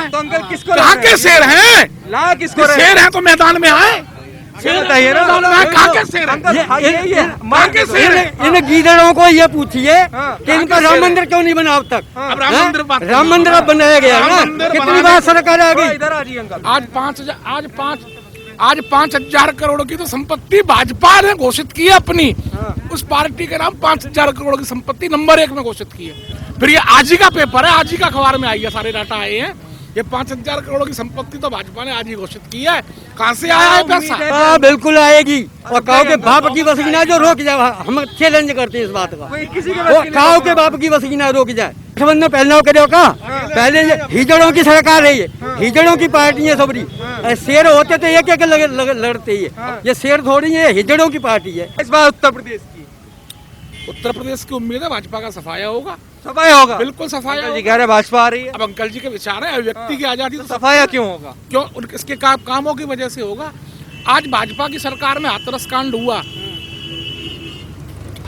हैं? तो अंकल किसको कहाँ के शेर हैं? ला किसको शेर हैं तो मैदान में आए। बताइए ना, कहाँ के शेर हैं? मार के शेर इन गीदड़ों को ये पूछिए हाँ, कि इनका राम मंदिर क्यों नहीं बना अब तक? अब राम मंदिर बात करो। राम मंदिर अब बनाया गया राम ना, मंदिर कितनी बनाने बार सरकार आ गई। इधर आ जाइए अंकल। आज 5,000 करोड़ की तो संपत्ति भाजपा ने घोषित की है अपनी। उस पार्टी के नाम 5,000 करोड़ की संपत्ति नंबर 1 में घोषित की है। फिर ये आज ही का पेपर है, आज ही का अखबार में आई है, सारे डाटा आए हैं। ये 5,000 करोड़ की संपत्ति तो भाजपा ने आज ही घोषित की है। कहाँ से आया है पैसा? हाँ बिल्कुल आएगी। और काऊ के बाप की वसीना जो रोक जाए, हम चैलेंज करते हैं इस बात का। वो काऊ के बाप की वसीना रोक जाए। गठबंधन पहले करो का, पहले हिजड़ों की सरकार है, ये हिजड़ों की पार्टी है सबरी। शेर होते तो एक लड़ते ये शेर थोड़ी है, हिजड़ों की पार्टी है। इस बार उत्तर प्रदेश की उम्मीद है भाजपा का सफाया होगा। सफाया होगा, बिल्कुल सफाया जी होगा। कह रहे भाजपा आ रही है। अब अंकल जी के विचार है, व्यक्ति की आजादी तो सफाया क्यों होगा? क्यों? इसके कामों की वजह से होगा। आज भाजपा की सरकार में हाथरस कांड हुआ,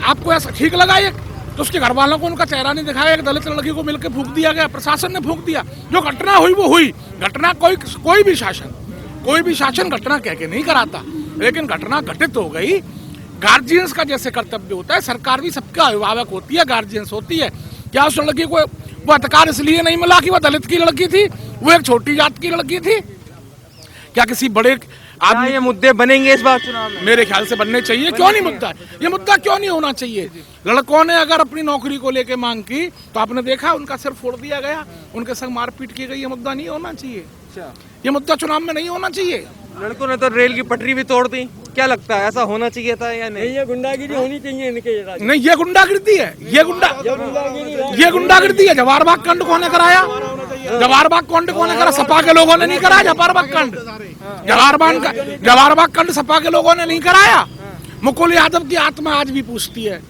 आपको ऐसा ठीक लगा? ये तो उसके घर वालों को उनका चेहरा नहीं दिखाया, एक दलित लड़की को मिलकर फूंक दिया गया, प्रशासन ने फूंक दिया। जो घटना हुई वो हुई। घटना कोई भी शासन घटना कह के नहीं कराता, लेकिन घटना घटित हो गई। गार्जियंस का जैसे कर्तव्य होता है, सरकार भी सबका अभिभावक होती है, गार्जियंस होती है। क्या उस लड़की को वो अधिकार इसलिए नहीं मिला कि वह दलित की लड़की थी, वो एक छोटी जात की लड़की थी? क्या किसी बड़े आदमी ये मुद्दे बनेंगे इस बार चुनाव में? मेरे ख्याल से बनने चाहिए। क्यों नहीं मुद्दा? ये मुद्दा क्यों नहीं होना चाहिए? लड़कों ने अगर अपनी नौकरी को लेके मांग की तो आपने देखा उनका सिर फोड़ दिया गया, उनके संग मारपीट की गई। ये मुद्दा नहीं होना चाहिए। ये मुद्दा चुनाव में नहीं होना चाहिए। लड़कों ने तो रेल की पटरी भी तोड़ दी। क्या लगता है, ऐसा होना चाहिए था या नहीं? ये गुंडागिरी होनी चाहिए इनके। नहीं, ये गुंडागिर्दी है। ये गुंडागिर्दी है। जवाहर बाग कांड कौन कराया? जवाहर बाग कांड कौन करा? सपा के लोगों ने नहीं कराया जवाहर बाग कांड। जवाहर बाग कांड सपा के लोगों ने नहीं कराया। मुकुल यादव की आत्मा आज भी पूछती है,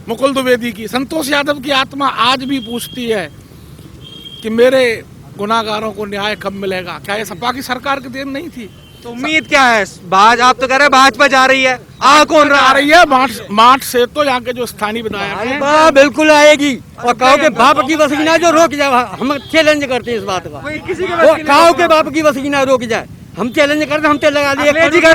मुकुल द्विवेदी की, संतोष यादव की आत्मा आज भी पूछती है कि मेरे गुनाहगारों को न्याय कब मिलेगा। क्या ये सपा की सरकार की देन नहीं थी? तो उम्मीद क्या है? आप तो कह रहे भाजपा जा रही है, कौन आ रही है? मार्च से तो यहाँ के जो स्थानीय विधायक हैं, हाँ बिल्कुल आएगी। और काऊ के बाप की वसीना जो रोक जाए, हम चैलेंज करते हैं इस बात का। वो काऊ के बाप की वसीना रोक जाए, हम चैलेंज करते, हम लगा दिए।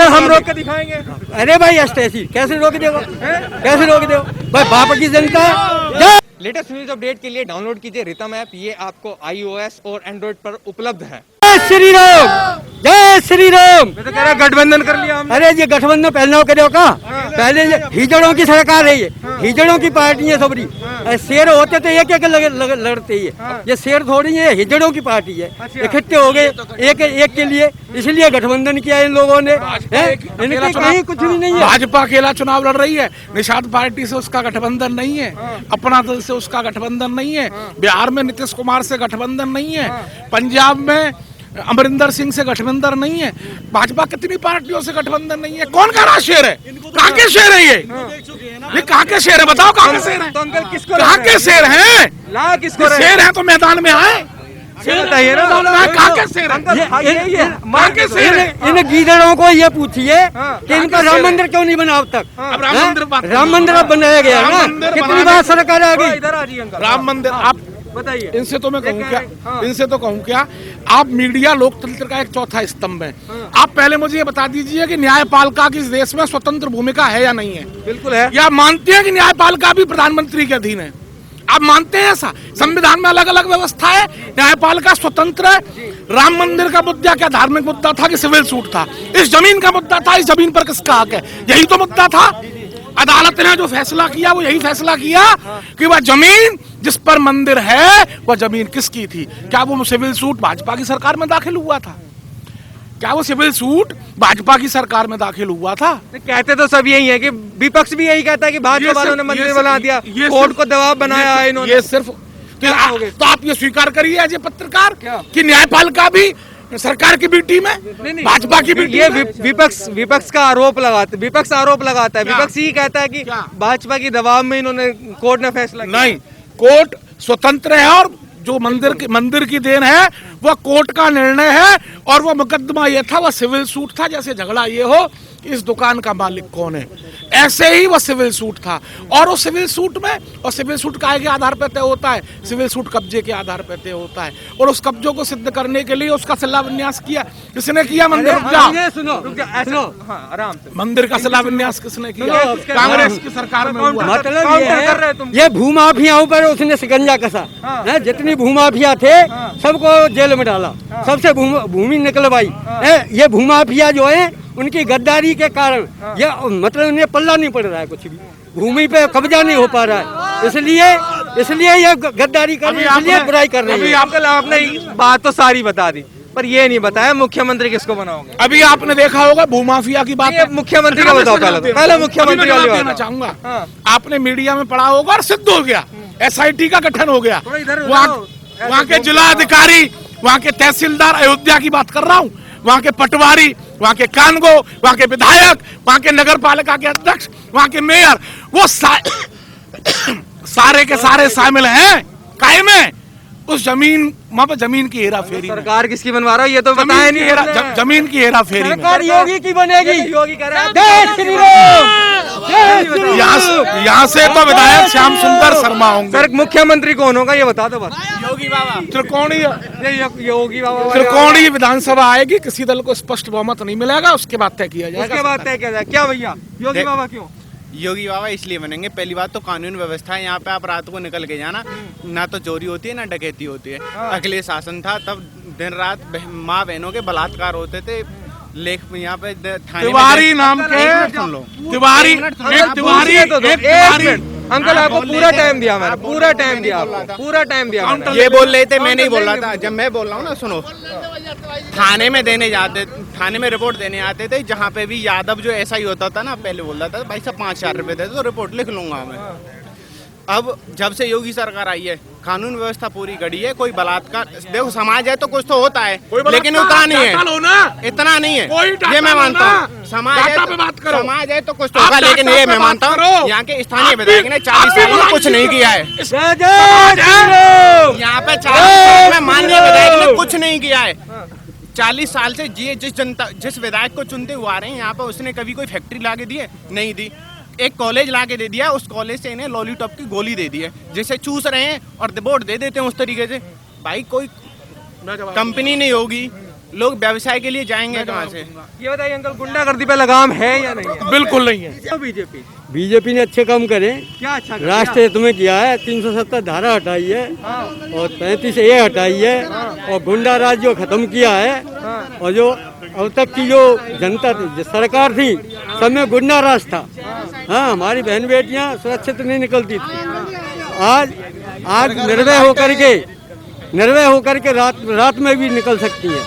हम रोक के दिखाएंगे। अरे भाई अस्टेसी कैसे रोक देगा? कैसे रोक दो भाई? बाप की जनता है। लेटेस्ट न्यूज अपडेट के लिए डाउनलोड कीजिए रितम ऐप। ये आपको iOS और एंड्रॉइड पर उपलब्ध है। जय श्री राम, जय श्री राम। मैं तो कह रहा गठबंधन कर लिया हमने। अरे ये गठबंधन पहले करो का, पहले हिजड़ों की सरकार है, ये हिजड़ों की पार्टी है सबरी। शेर होते तो एक लड़ते ये शेर थोड़ी है, हिजड़ों की पार्टी है। इकट्ठे हो गए एक के लिए, इसलिए गठबंधन किया इन लोगों ने। इनके कहीं कुछ भी नहीं है। भाजपा अकेला चुनाव लड़ रही है। निषाद पार्टी से उसका गठबंधन नहीं है, अपना दल से उसका गठबंधन नहीं है, बिहार में नीतीश कुमार से गठबंधन नहीं है, पंजाब में अमरिंदर सिंह से गठबंधन नहीं है। भाजपा कितनी पार्टियों से गठबंधन नहीं है। कौन कह रहा शेर है? कहाँ के शेर है? ये कहाँ के शेर है? बताओ कहाँ के शेर है? तो अंकल किसको कहाँ के शेर हैं? ला किसको शेर है तो मैदान में आए। बताइए ना, कहाँ के शेर है? मार के शेर इन गीदड़ों को ये पूछिए कि इनका राम मंदिर क्यों नहीं बना अब तक? अब राम मंदिर अब बनाया गया ना, कितनी बार सरकार आ गई। इधर आ जाइए अंकल। राम मंदिर आप बताइए। इनसे तो मैं कहूँ क्या, इनसे तो कहूँ क्या, आप मीडिया लोकतंत्र का एक चौथा स्तंभ है। आप पहले मुझे ये बता दीजिए कि न्यायपालिका की इस देश में स्वतंत्र भूमिका है या नहीं है? बिल्कुल है। या मानते हैं कि न्यायपालिका भी प्रधानमंत्री के अधीन है? आप मानते हैं ऐसा? संविधान में अलग अलग व्यवस्था है, न्यायपालिका स्वतंत्र है। राम मंदिर का मुद्दा क्या धार्मिक मुद्दा था कि सिविल सूट था? इस जमीन का मुद्दा था, इस जमीन पर किसका हक है, यही तो मुद्दा था। अदालत ने जो फैसला किया वो यही फैसला किया कि वह जमीन जिस पर मंदिर है वह जमीन किसकी थी। क्या वो सिविल सूट भाजपा की सरकार में दाखिल हुआ था? क्या वो सिविल सूट भाजपा की सरकार में दाखिल हुआ था? कहते तो सब यही है कि विपक्ष भी यही कहता है कि भाजपा वालों ने मंदिर बना दिया, कोर्ट को दबाव बनाया है इन्होंने। ये सिर्फ तो आप ये स्वीकार करिए एज ए पत्रकार कि न्यायपालिका भी सरकार की बेटी में, भाजपा की बेटी। ये विपक्ष का आरोप लगाता है, विपक्ष ही कहता है कि भाजपा की दबाव में इन्होंने कोर्ट ने फैसला किया। नहीं, कोर्ट स्वतंत्र है और जो मंदिर की देन है वह कोर्ट का निर्णय है और वह मुकदमा ये था, वह सिविल सूट था। जैसे झगड़ा ये हो इस दुकान का मालिक कौन है, ऐसे ही वह सिविल सूट था। और उस सिविल सूट में, और सिविल सूट काय के आधार पर तय होता है, सिविल सूट कब्जे के आधार पर तय होता है। और उस कब्जों को सिद्ध करने के लिए उसका शिलान्यास किया, किसने किया? मंदिर। सुनो आराम से। मंदिर का शिलान्यास किसने किया? कांग्रेस की सरकार में हुआ। मतलब ये भूमाफियाओं पर उसने शिकंजा कसा है। जितनी भूमाफिया थे सबको जेल में डाला, सबसे भूमि निकलवाई है। ये भूमाफिया जो है उनकी गद्दारी के कारण ये मतलब उन्हें पल्ला नहीं पड़ रहा है, कुछ भी भूमि पे कब्जा नहीं हो पा रहा है। इसलिए ये गद्दारी कर रहे हैं, इसलिए बुराई कर रहे हैं। आपने बात तो सारी बता दी, पर ये नहीं बताया मुख्यमंत्री किसको बनाओगे। अभी आपने देखा होगा भूमाफिया की बात। मुख्यमंत्री का बताओ पहले मुख्यमंत्री वाली बात देना चाहूंगा। आपने मीडिया में पढ़ा होगा और सिद्ध हो गया, SIT का गठन हो गया। वहाँ के जिलाधिकारी, वहाँ के तहसीलदार, अयोध्या की बात कर रहा हूँ, वहाँ के पटवारी, वहाँ के कानगो, वहाँ के विधायक, वहाँ के नगर पालिका के अध्यक्ष, वहाँ के मेयर, वो सारे के सारे शामिल हैं कायम है उस जमीन, वहाँ पे जमीन की हेरा फेरी। सरकार किसकी बनवा रहा है ये तो बताया नहीं। जमीन की हेरा फेरी में सरकार योगी की बनेगी। योगी कह रहा है जय श्री राम। यहाँ से तो विधायक श्याम सुंदर शर्मा होंगे। सर मुख्यमंत्री कौन होगा ये बता दो बस। योगी बाबा। योगी बाबा। त्रिकोणीय विधानसभा आएगी, किसी दल को स्पष्ट बहुमत नहीं मिलेगा, उसके बाद तय किया जाएगा। उसके बाद तय किया जाएगा। क्या भैया योगी बाबा क्यों? योगी बाबा इसलिए बनेंगे, पहली बात तो कानून व्यवस्था है यहाँ पे। आप रात को निकल के जाना, ना तो चोरी होती है ना डकैती होती है। अखिलेश शासन था तब दिन रात माँ बहनों के बलात्कार होते थे। लेख यहाँ पे तिवारी नाम के तिवारी अंकल आपको पूरा टाइम दिया, मैंने पूरा टाइम दिया, आपको पूरा टाइम दिया। ये बोल रहे थे, मैं नहीं बोल रहा था। जब मैं बोल रहा हूँ ना, सुनो, थाने में देने जाते, थाने में रिपोर्ट देने आते थे, जहाँ पे भी यादव जो ऐसा ही होता था ना, पहले बोल रहा था भाई साहब 5,000 रुपए दे तो रिपोर्ट लिख लूंगा मैं। अब जब से योगी सरकार आई है, कानून व्यवस्था पूरी गड़ी है। कोई बलात्कार, देखो समाज है तो कुछ तो होता है, लेकिन उतना नहीं है, इतना नहीं है, ये मैं मानता हूँ। समाज है तो कुछ तो होगा, लेकिन ये मैं मानता हूँ यहाँ के स्थानीय विधायक ने 40 साल में कुछ नहीं किया है। यहाँ पे 40 साल में माननीय विधायक ने कुछ नहीं किया है। 40 साल से जिस विधायक को चुनते हुए आ रहे हैं यहाँ पे, उसने कभी कोई फैक्ट्री लाके दी है? नहीं दी। एक कॉलेज लाके दे दिया, उस कॉलेज से इन्हें लॉलीपॉप की गोली दे दी है, जिसे चूस रहे हैं और वोट दे देते हैं उस तरीके से। भाई कोई कंपनी नहीं होगी, लोग व्यवसाय के लिए जाएंगे कहाँ से? ये बताइए अंकल, गुंडागर्दी पे लगाम है या नहीं? बिल्कुल नहीं है। बीजेपी ने अच्छे काम करे, क्या अच्छा राष्ट्र हित में किया है। 370 धारा हटाई है और 35A हटाई है और गुंडा राज जो खत्म किया है। और जो अब तक की जो जनता थी, जो सरकार थी, सब में गुंडा राज था। हाँ, हमारी बहन बेटियां सुरक्षित नहीं निकलती थी। आज निर्भय होकर के रात में भी निकल सकती हैं।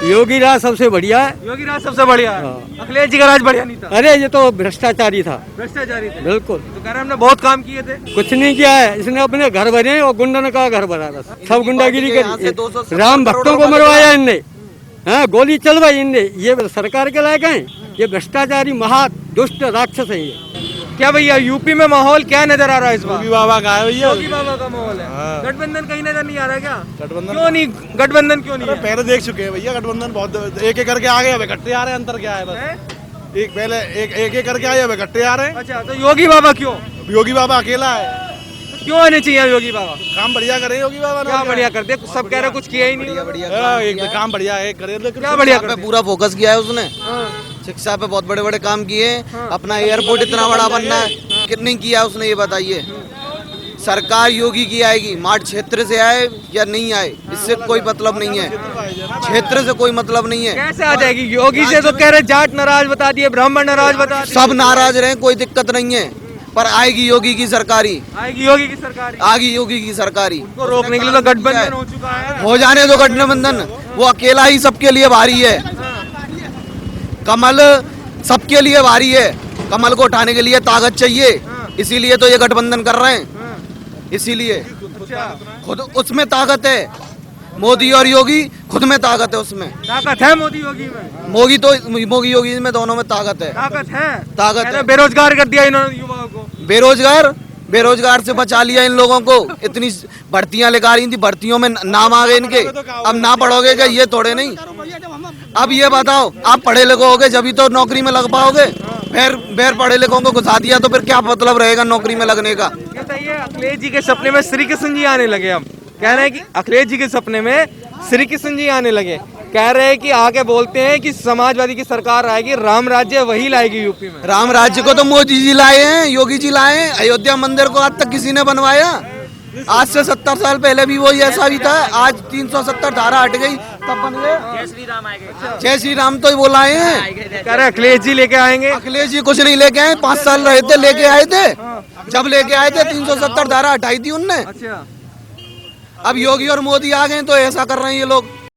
योगी राज सबसे बढ़िया है। योगी राज सबसे बढ़िया है। अखिलेश जी का राज बढ़िया नहीं था। अरे ये तो भ्रष्टाचारी था, भ्रष्टाचारी थे। बिल्कुल। तो कह रहे हमने बहुत काम किए थे, कुछ नहीं किया है। इसने अपने घर बने और गुंडा ने कहा घर बना था। सब गुंडागिरी करी, राम भक्तों को मरवाया इनने, हाँ, गोली चलवाई इनने। ये सरकार के लायक हैं? ये भ्रष्टाचारी महा दुष्ट राक्षस है ये। क्या भैया यूपी में माहौल क्या नजर आ रहा है इस बार? योगी बाबा का है भैया, योगी बाबा का माहौल है। हाँ। गठबंधन कहीं नजर नहीं आ रहा क्या? गठबंधन क्यों नहीं? गठबंधन क्यों नहीं है? पहले देख चुके हैं भैया, गठबंधन बहुत एक एक करके आ गए, अब इकट्ठे आ रहे हैं। अंतर क्या है? बस एक पहले एक करके आए, अब इकट्ठे आ रहे हैं। अच्छा, तो योगी बाबा क्यों? योगी बाबा अकेला है, तो क्यों आने चाहिए योगी बाबा? काम बढ़िया करे योगी बाबा। क्या बढ़िया करते? सब कह रहे कुछ किया ही नहीं। एक काम बढ़िया है करे, लेकिन क्या बढ़िया पे पूरा फोकस किया है उसने। शिक्षा पे बहुत बड़े बड़े काम किए। अपना एयरपोर्ट इतना बड़ा बनना है, कितने किया उसने ये बताइए। सरकार योगी की आएगी, मार्ट क्षेत्र से आए या नहीं आए, इससे कोई मतलब नहीं है। क्षेत्र से कोई मतलब नहीं है। कैसे आ जाएगी? योगी से तो कह रहे जाट नाराज बता दिए, ब्राह्मण नाराज बता दिए, सब नाराज रहे, कोई दिक्कत नहीं है, पर आएगी योगी की सरकारी। आएगी योगी की सरकार। आएगी योगी की सरकारी। उनको रोकने के लिए तो गठबंधन हो चुका है। हो जाने दो गठबंधन, वो अकेला ही सबके लिए भारी है। कमल सबके लिए भारी है, कमल को उठाने के लिए ताकत चाहिए, इसीलिए तो ये गठबंधन कर रहे हैं। इसीलिए खुद उसमें ताकत है, मोदी और योगी खुद में ताकत है। उसमें ताकत है मोदी योगी में, मोदी योगी में दोनों में ताकत है। ताकत है। ताकत है। बेरोजगार कर दिया इन्होंने युवाओं को। बेरोजगार से बचा लिया इन लोगों को। इतनी भर्तियां लगा रही थी, भर्तियों में नाम आ गए इनके, अब ना पढ़ोगे क्या? ये थोड़े नहीं। अब ये बताओ, आप पढ़े लिखे होगे जब तो नौकरी में लग पाओगे, फिर पढ़े लिखों को घुसा दिया तो फिर क्या मतलब रहेगा नौकरी में लगने का? बताइए, अखिलेश जी के सपने में श्री कृष्ण जी आने लगे। अब कह रहे हैं कि अखिलेश जी के सपने में श्री कृष्ण जी आने लगे, कह रहे हैं कि आगे बोलते हैं कि समाजवादी की सरकार आएगी, राम राज्य वही लाएगी यूपी में। राम राज्य को तो मोदी जी लाए हैं, योगी जी लाए हैं। अयोध्या मंदिर को आज तक किसी ने बनवाया? आज से 70 साल पहले भी वही ऐसा भी था। आज 370 धारा हट गई तब बन गए। जय श्री राम तो वो लाए हैं। कह रहे अखिलेश जी लेके आएंगे। अखिलेश जी कुछ नहीं लेके आए, 5 साल रहे थे, लेके आए थे। जब लेके आए थे 370 धारा हटाई थी उनने। अच्छा, अब योगी और मोदी आ गए तो ऐसा कर रहे हैं ये लोग।